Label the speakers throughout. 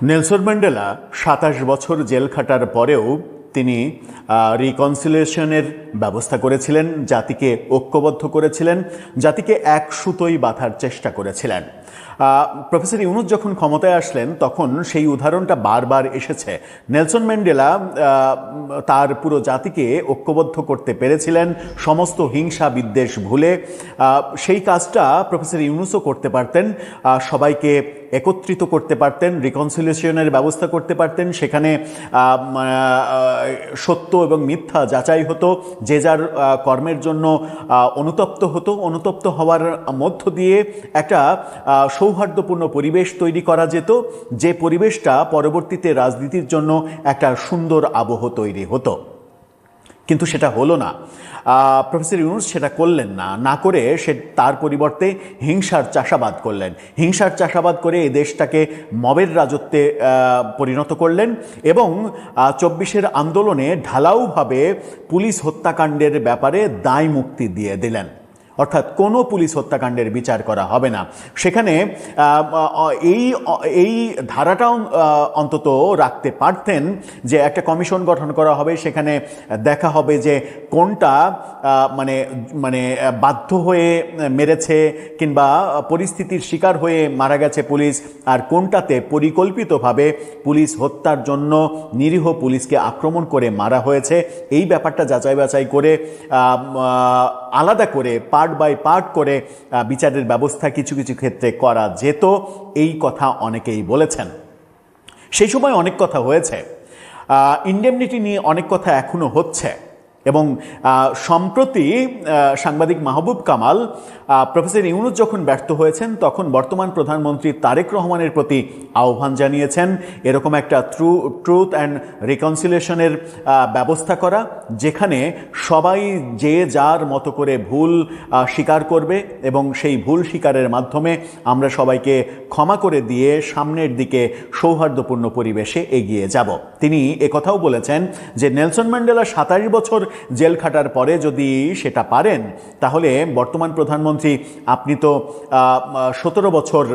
Speaker 1: Nelson Mandela ২৭ বছর jail খাটার পরেও তিনি রিকনসিলিয়েশনের ব্যবস্থা করেছিলেন, জাতিকে ঐক্যবদ্ধ করেছিলেন, জাতিকে এক সুতোয় বাঁধার চেষ্টা করেছিলেন। প্রফেসর ইউনূস যখন ক্ষমতায় আসলেন তখন সেই উদাহরণটা বারবার এসেছে। নেলসন ম্যান্ডেলা তার পুরো জাতিকে ঐক্যবদ্ধ করতে পেরেছিলেন সমস্ত হিংসা বিদ্বেষ ভুলে। সেই কাজটা প্রফেসর ইউনূসও করতে পারতেন, সবাইকে একত্রিত করতে পারতেন, রিকনসিলিয়েশনের ব্যবস্থা করতে পারতেন। সেখানে সত্য এবং মিথ্যা যাচাই হতো, যে যার কর্মের জন্য অনুতপ্ত হতো, অনুতপ্ত হওয়ার মধ্য দিয়ে একটা সৌহার্দ্যপূর্ণ পরিবেশ তৈরি করা যেত, যে পরিবেশটা পরবর্তীতে রাজনীতির জন্য একটা সুন্দর আবহ তৈরি হতো। কিন্তু সেটা হলো না। প্রফেসর ইউনূস সেটা করলেন না, না করে সে তার পরিবর্তে হিংসার চাষাবাদ করলেন। হিংসার চাষাবাদ করে এই দেশটাকে মবের রাজত্বে পরিণত করলেন এবং ২৪-এর আন্দোলনে ঢালাওভাবে পুলিশ হত্যাকাণ্ডের ব্যাপারে দায় মুক্তি দিয়ে দিলেন। অর্থাৎ কোনো পুলিশ হত্যাকাণ্ডের বিচার করা হবে না। সেখানে এই ধারাটাও অন্তত রাখতে পারতেন যে একটা কমিশন গঠন করা হবে, সেখানে দেখা হবে যে কোনটা মানে বাধ্য হয়ে মেরেছে কিংবা পরিস্থিতির শিকার হয়ে মারা গেছে পুলিশ, আর কোনটাতে পরিকল্পিতভাবে পুলিশ হত্যার জন্য নিরীহ পুলিশকে আক্রমণ করে মারা হয়েছে। এই ব্যাপারটা যাচাই বাছাই করে আলাদা করে পার্ট বাই পার্ট করে বিচারের ব্যবস্থা কিছু কিছু ক্ষেত্রে করা যেত। এই কথা অনেকেই বলেছেন। সেই সময় অনেক কথা হয়েছে, ইনডেমনিটি নিয়ে অনেক কথা এখনো হচ্ছে এবং সম্প্রতি সাংবাদিক মাহবুব কামাল প্রফেসর ইউনূস যখন ব্যর্থ হয়েছেন তখন বর্তমান প্রধানমন্ত্রী তারেক রহমানের প্রতি আহ্বান জানিয়েছেন এরকম একটা ট্রুথ অ্যান্ড রিকনসিলিয়েশনের ব্যবস্থা করা, যেখানে সবাই যে যার মতো করে ভুল স্বীকার করবে এবং সেই ভুল স্বীকারের মাধ্যমে আমরা সবাইকে ক্ষমা করে দিয়ে সামনের দিকে সৌহার্দ্যপূর্ণ পরিবেশে এগিয়ে যাব। তিনি একথাও বলেছেন যে নেলসন ম্যান্ডেলা ২৭ বছর জেল খাটার পরে যদি সেটা পারেন, তাহলে বর্তমান প্রধানমন্ত্রী আপনি তো ১৭ বছর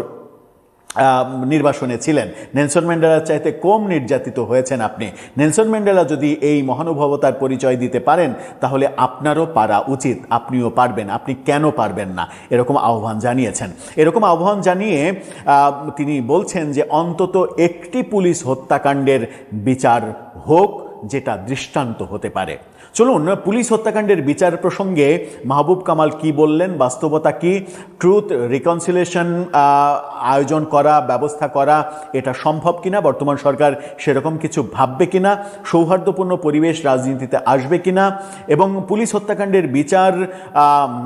Speaker 1: নির্বাসনে ছিলেন, নেলসন ম্যান্ডেলার চাইতে কম নির্যাতিত হয়েছেন আপনি। নেলসন ম্যান্ডেলা যদি এই মহানুভবতার পরিচয় দিতে পারেন তাহলে আপনারও পারা উচিত, আপনিও পারবেন, আপনি কেন পারবেন না, এরকম আহ্বান জানিয়েছেন। এরকম আহ্বান জানিয়ে তিনি বলছেন যে অন্তত একটি পুলিশ হত্যাকাণ্ডের বিচার হোক, যেটা দৃষ্টান্ত হতে পারে। চলুন পুলিশ হত্যাকাণ্ডের বিচার প্রসঙ্গে মাহবুব কামাল কি বললেন, বাস্তবতা কি, ট্রুথ রিকনসিলিয়েশন আয়োজন করা, ব্যবস্থা করা এটা সম্ভব কিনা, বর্তমান সরকার সেরকম কিছু ভাববে কিনা, সৌহার্দ্যপূর্ণ পরিবেশ রাজনীতিতে আসবে কিনা, এবং পুলিশ হত্যাকাণ্ডের বিচার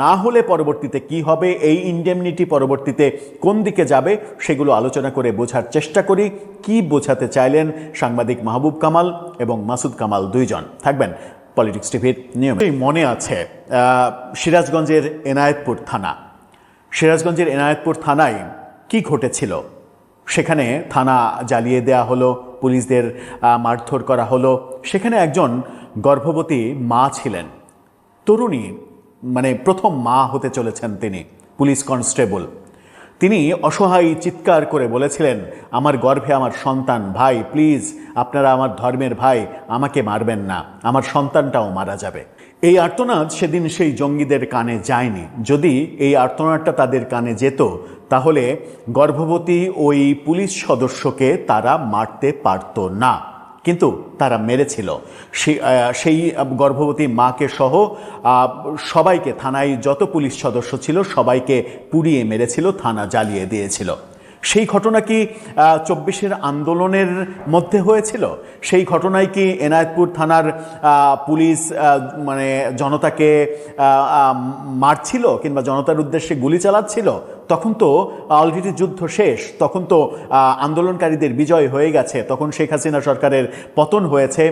Speaker 1: না হলে পরবর্তীতে কি হবে, এই ইনডেমনিটি পরবর্তীতে কোন দিকে যাবে, সেগুলো আলোচনা করে বোঝার চেষ্টা করি। কি বোঝাতে চাইলেন সাংবাদিক মাহবুব কামাল এবং মাসুদ কামাল দুইজন? থাকবেন পলিটিক্স টিভির নিয়মে। মনে আছে সিরাজগঞ্জের এনায়েতপুর থানা, সিরাজগঞ্জের এনায়েতপুর থানায় কি ঘটেছিল? সেখানে থানা জ্বালিয়ে দেয়া হলো, পুলিশদের মারধর করা হলো। সেখানে একজন গর্ভবতী মা ছিলেন, তরুণী, মানে প্রথম মা হতে চলেছেন তিনি, পুলিশ কনস্টেবল। তিনি অসহায় চিৎকার করে বলেছিলেন, আমার গর্ভে আমার সন্তান, ভাই প্লিজ আপনারা আমার ধর্মের ভাই, আমাকে মারবেন না, আমার সন্তানটাও মারা যাবে। এই আর্তনাদ সেদিন সেই জঙ্গিদের কানে যায়নি। যদি এই আর্তনাদটা তাদের কানে যেত তাহলে গর্ভবতী ওই পুলিশ সদস্যকে তারা মারতে পারত না, কিন্তু তারা মেরেছিল। সেই গর্ভবতী মাকে সহ সবাইকে, থানায় যত পুলিশ সদস্য ছিল সবাইকে পুড়িয়ে মেরেছিল, থানা জ্বালিয়ে দিয়েছিল। সেই ঘটনা কি ২৪-এর আন্দোলনের মধ্যে হয়েছিল? সেই ঘটনায় কি এনায়েতপুর থানার পুলিশ জনতাকে মারছিল কিংবা জনতার উদ্দেশ্যে গুলি চালাচ্ছিল? তখন তো অলরেডি যুদ্ধ শেষ, তখন তো আন্দোলনকারীদের বিজয় হয়ে গেছে, তখন শেখ হাসিনা সরকারের পতন হয়েছে,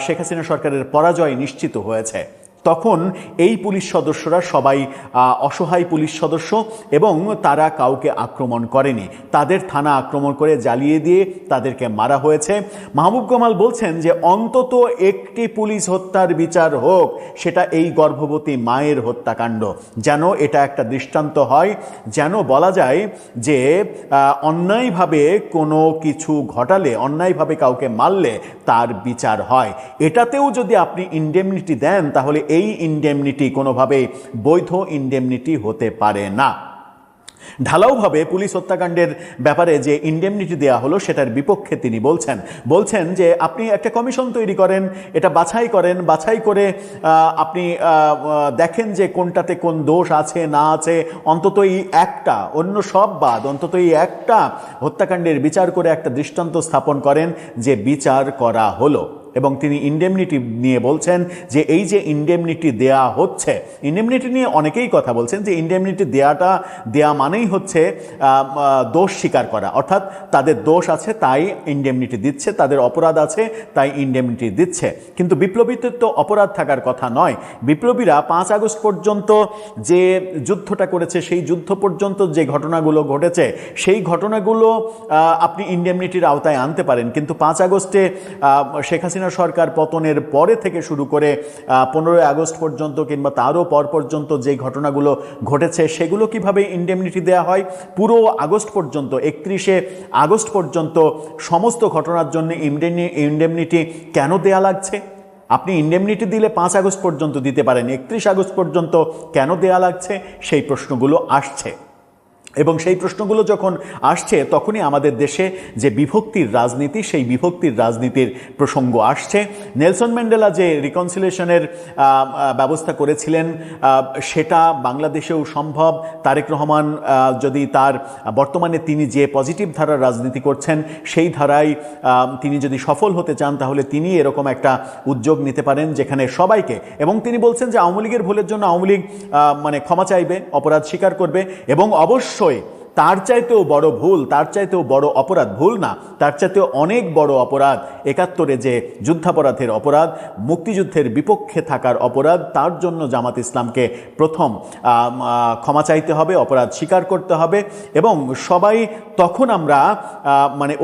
Speaker 1: শেখ হাসিনা সরকারের পরাজয় নিশ্চিত হয়েছে। তখন এই পুলিশ সদস্যরা সবাই অসহায় পুলিশ সদস্য এবং তারা কাউকে আক্রমণ করেনি, তাদের থানা আক্রমণ করে জ্বালিয়ে দিয়ে তাদেরকে মারা হয়েছে। মাহবুব কামাল বলছেন যে অন্তত একটি পুলিশ হত্যার বিচার হোক, সেটা এই গর্ভবতী মায়ের হত্যাকাণ্ড, যেন এটা একটা দৃষ্টান্ত হয়, যেন বলা যায় যে অন্যায়ভাবে কোনো কিছু ঘটালে, অন্যায়ভাবে কাউকে মারলে তার বিচার হয়। এটাতেও যদি আপনি ইনডেমনিটি দেন তাহলে এই ইনডেমনিটি কোনোভাবেই বৈধ ইনডেমনিটি হতে পারে না। ঢালাওভাবে পুলিশ হত্যাকাণ্ডের ব্যাপারে যে ইনডেমনিটি দেওয়া হলো সেটার বিপক্ষে তিনি বলছেন যে আপনি একটা কমিশন তৈরি করেন, এটা বাছাই করেন, বাছাই করে আপনি দেখেন যে কোনটাতে কোন দোষ আছে না আছে, অন্তত এই একটা, অন্য সব বাদ, অন্তত এই একটা হত্যাকাণ্ডের বিচার করে একটা দৃষ্টান্ত স্থাপন করেন যে বিচার করা হলো। এবং তিনি ইনডেমনিটি নিয়ে বলছেন যে এই যে ইনডেমনিটি দেয়া হচ্ছে, ইনডেমনিটি নিয়ে অনেকেই কথা বলছেন যে ইনডেমনিটি দেয়া মানেই হচ্ছে দোষ স্বীকার করা, অর্থাৎ তাদের দোষ আছে তাই ইনডেমনিটি দিচ্ছে, তাদের অপরাধ আছে তাই ইনডেমনিটি দিচ্ছে। কিন্তু বিপ্লবীদের তো অপরাধ থাকার কথা নয়। বিপ্লবীরা 5 আগস্ট পর্যন্ত যে যুদ্ধটা করেছে, সেই যুদ্ধ পর্যন্ত যে ঘটনাগুলো ঘটেছে, সেই ঘটনাগুলো আপনি ইনডেমনিটির আওতায় আনতে পারেন, কিন্তু 5 আগস্টে শেখ হাসিনা সরকার পতনের পরে থেকে শুরু করে 15 আগস্ট পর্যন্ত কিংবা তারও পর পর্যন্ত যে ঘটনাগুলো ঘটেছে সেগুলো কিভাবে ইনডেমনিটি দেওয়া হয়? পুরো আগস্ট পর্যন্ত, 31শে আগস্ট পর্যন্ত সমস্ত ঘটনার জন্য ইনডেমনিটি কেন দেয়া লাগছে? আপনি ইনডেমনিটি দিলে 5 আগস্ট পর্যন্ত দিতে পারেন, 31 আগস্ট পর্যন্ত কেন দেয়া লাগছে? সেই প্রশ্নগুলো আসছে। এবং সেই প্রশ্নগুলো যখন আসছে তখনই আমাদের দেশে যে বিভক্তির রাজনীতি, সেই বিভক্তির রাজনীতির প্রসঙ্গ আসছে। নেলসন ম্যান্ডেলা যে রিকনসিলিয়েশনের ব্যবস্থা করেছিলেন সেটা বাংলাদেশেও সম্ভব। তারেক রহমান যদি তার বর্তমানে তিনি যে পজিটিভ ধারার রাজনীতি করছেন সেই ধারায় তিনি যদি সফল হতে চান তাহলে তিনি এরকম একটা উদ্যোগ নিতে পারেন যেখানে সবাইকে, এবং তিনি বলছেন যে আওয়ামী লীগের ভুলের জন্য আওয়ামী লীগ ক্ষমা চাইবে, অপরাধ স্বীকার করবে, এবং অবশ্যই তার চাইতেও বড় ভুল, তার চাইতেও বড় অপরাধ, ভুল না, তার চাইতেও অনেক বড় অপরাধ 71-এ যে যুদ্ধাপরাধের অপরাধ, মুক্তিযুদ্ধের বিপক্ষে থাকার অপরাধ, তার জন্য জামাত ইসলামকে প্রথম ক্ষমা চাইতে হবে, অপরাধ স্বীকার করতে হবে, এবং সবাই তখন আমরা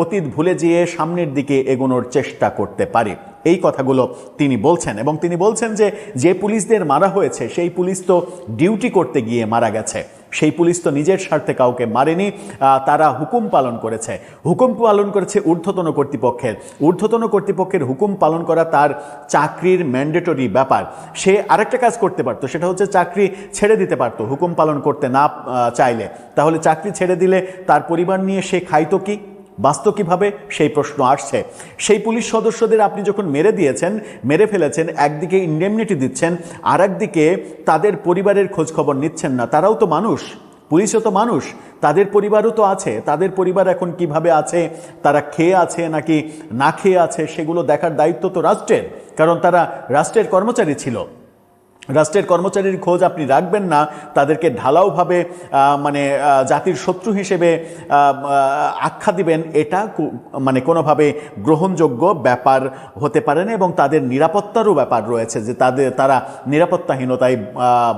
Speaker 1: অতীত ভুলে যেয়ে সামনের দিকে এগোনোর চেষ্টা করতে পারি। এই কথাগুলো তিনি বলছেন। এবং তিনি বলছেন যে পুলিশদের মারা হয়েছে সেই পুলিশ তো ডিউটি করতে গিয়ে মারা গেছে, সেই পুলিশ তো নিজের স্বার্থে কাউকে মারেনি, তারা হুকুম পালন করেছে, ঊর্ধ্বতন কর্তৃপক্ষের হুকুম পালন করা তার চাকরির ম্যান্ডেটরি ব্যাপার। সে আরেকটা কাজ করতে পারতো, সেটা হচ্ছে চাকরি ছেড়ে দিতে পারতো হুকুম পালন করতে না চাইলে। তাহলে চাকরি ছেড়ে দিলে তার পরিবার নিয়ে সে খাইতো কি, বাঁচত কিভাবে, সেই প্রশ্ন আসছে। সেই পুলিশ সদস্যদের আপনি যখন মেরে ফেলেছেন, একদিকে ইনডেমনিটি দিচ্ছেন, আর একদিকে তাদের পরিবারের খোঁজখবর নিচ্ছেন না। তারাও তো মানুষ, পুলিশও তো মানুষ, তাদের পরিবারও তো আছে, তাদের পরিবার এখন কিভাবে আছে, তারা খেয়ে আছে নাকি না খেয়ে আছে, সেগুলো দেখার দায়িত্ব তো রাষ্ট্রের, কারণ তারা রাষ্ট্রের কর্মচারী ছিল। রাষ্ট্রের কর্মচারীর খোঁজ আপনি রাখবেন না, তাদেরকে ঢালাওভাবে জাতির শত্রু হিসেবে আখ্যা দিবেন, এটা কোনোভাবে গ্রহণযোগ্য ব্যাপার হতে পারে না। এবং তাদের নিরাপত্তারও ব্যাপার রয়েছে যে তারা নিরাপত্তাহীনতায়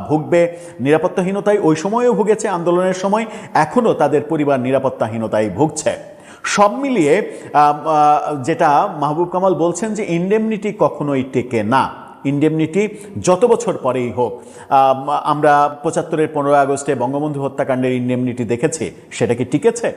Speaker 1: ভুগবে, নিরাপত্তাহীনতায় ওই সময়ও ভুগেছে আন্দোলনের সময়, এখনও তাদের পরিবার নিরাপত্তাহীনতায় ভুগছে। সব মিলিয়ে যেটা মাহবুব কামাল বলছেন যে ইনডেমনিটি কখনোই টেকে না। ইনডেমনিটি যত বছর পরেই হোক, আমরা 75-এর 15 আগস্টে বঙ্গবন্ধু হত্যাকাণ্ডের ইনডেমনিটি দেখেছি, সেটা কি টিকেছে?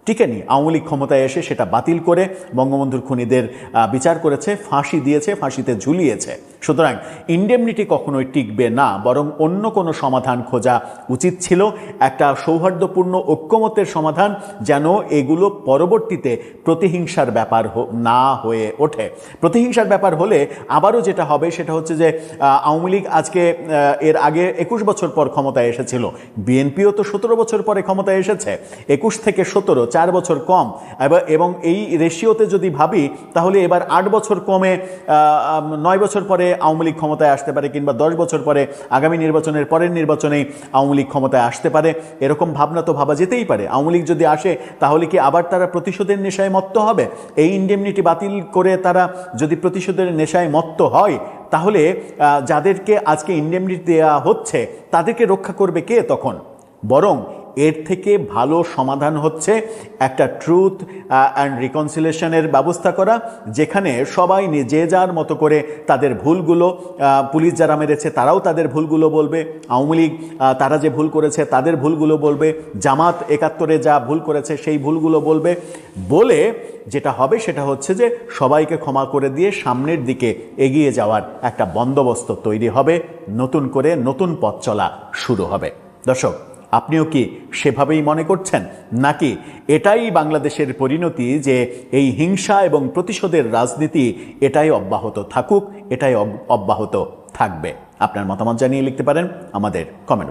Speaker 1: টিকেনি। আওয়ামী লীগ ক্ষমতায় এসে সেটা বাতিল করে বঙ্গবন্ধুর খুনিদের বিচার করেছে, ফাঁসি দিয়েছে, ফাঁসিতে ঝুলিয়েছে। সুতরাং ইনডেমনিটি কখনোই টিকবে না, বরং অন্য কোনো সমাধান খোঁজা উচিত ছিল, একটা সৌহার্দ্যপূর্ণ ঐক্যমতের সমাধান, যেন এগুলো পরবর্তীতে প্রতিহিংসার ব্যাপার না হয়ে ওঠে। প্রতিহিংসার ব্যাপার হলে আবারও যেটা হবে সেটা হচ্ছে যে আওয়ামী লীগ আজকে এর আগে 21 বছর পর ক্ষমতায় এসেছিল, বিএনপিও তো 17 বছর পরে ক্ষমতায় এসেছে। 21 থেকে 17 4 বছর কম, এবং এই রেশিওতে যদি ভাবি তাহলে এবার 8 বছর কমে 9 বছর পরে আওয়ামী লীগ ক্ষমতায় আসতে পারে, কিংবা 10 বছর পরে আগামী নির্বাচনের পরের নির্বাচনেই আওয়ামী লীগ ক্ষমতায় আসতে পারে। এরকম ভাবনা তো ভাবা যেতেই পারে। আওয়ামী লীগ যদি আসে তাহলে কি আবার তারা প্রতিশোধের নেশায় মত্ত হবে? এই ইনডেমনিটি বাতিল করে তারা যদি প্রতিশোধের নেশায় মত্ত হয়, তাহলে যাদেরকে আজকে ইনডেমনিটি দেওয়া হচ্ছে তাদেরকে রক্ষা করবে কে তখন? বরং এর থেকে ভালো সমাধান হচ্ছে একটা ট্রুথ অ্যান্ড রিকনসিলিয়েশনের ব্যবস্থা করা, যেখানে সবাই যে যার মতো করে তাদের ভুলগুলো, পুলিশ যারা মেরেছে তারাও তাদের ভুলগুলো বলবে, আওয়ামী লীগ তারা যে ভুল করেছে তাদের ভুলগুলো বলবে, জামাত 71-এ যা ভুল করেছে সেই ভুলগুলো বলবে, বলে যেটা হবে সেটা হচ্ছে যে সবাইকে ক্ষমা করে দিয়ে সামনের দিকে এগিয়ে যাওয়ার একটা বন্দোবস্ত তৈরি হবে, নতুন করে নতুন পথ চলা শুরু হবে। দর্শক, আপনিও কি সেভাবেই মনে করছেন, নাকি এটাই বাংলাদেশের পরিণতি, যে এই হিংসা এবং প্রতিশোধের রাজনীতি এটাই অব্যাহত থাকুক, এটাই অব্যাহত থাকবে? আপনার মতামত জানিয়ে লিখতে পারেন আমাদের কমেন্ট।